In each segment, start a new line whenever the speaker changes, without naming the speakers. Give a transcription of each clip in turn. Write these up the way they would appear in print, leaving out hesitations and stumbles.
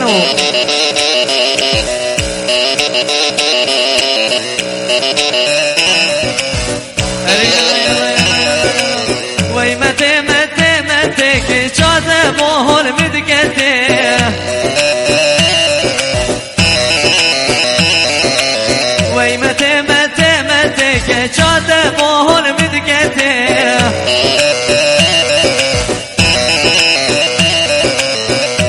رضوانو وي متى متى متى كشاد بوهل مدكته وي متى متى متى كشاد بوهل مدكته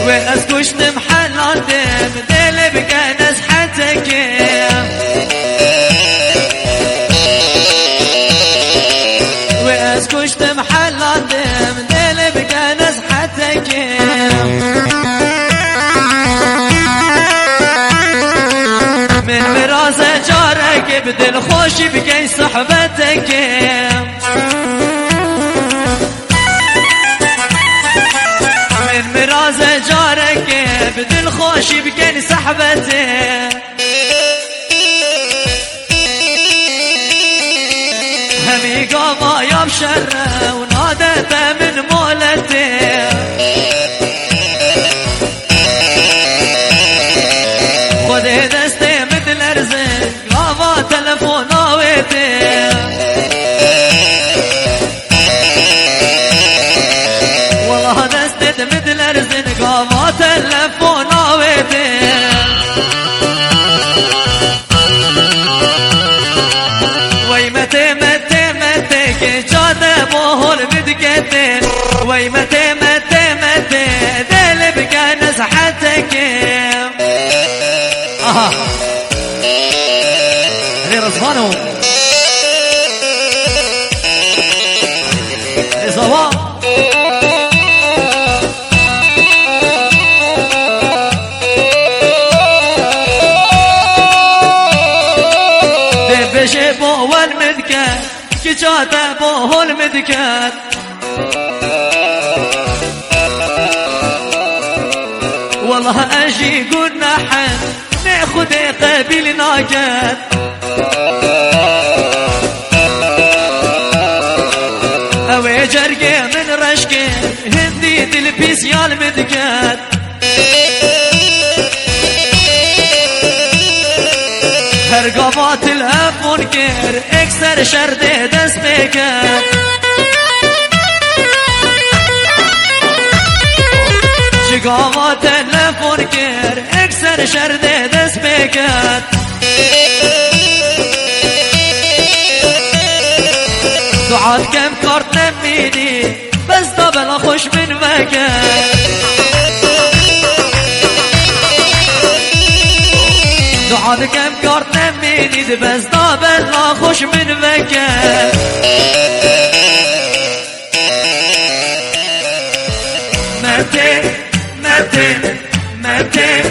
واسكش نمحل عندم دل بقى نزحتك واسكش تمحل عندم دل بقى نزحتك من مراز جارك بدل خوش بقى صحبتك من مراز جارك بدل خوش بقى صحبتك همي قاما يبشر ونادت من مولته خذ دستي مثل ارزق قاما تلفون ناويته والله دستي مثل ارزق قاما تلفون ناويته وي متى متى متى كجاد بوهل مدكتين وي متى متى متى دل بقى نزحتك علي رضوانو علي صواب بشي بوهل مدكت كجاد بوهل مدكت والله اجي قلنا حن ناخد قبيل ناجت اوي جرقي من رشقي هندي تلبيس يال مدكت هرقبات الهف منكر اكسر شرده دستكت شقامات الهف منكر اكسر شرده دستكت دعات كم كارت نميني بس دبل خوش من مكان دعات كم كارت نميني بس دبل خوش من مكان متى متى متى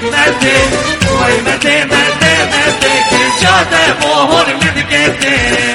متى وي متى متى متى كجاد بوهل مدكته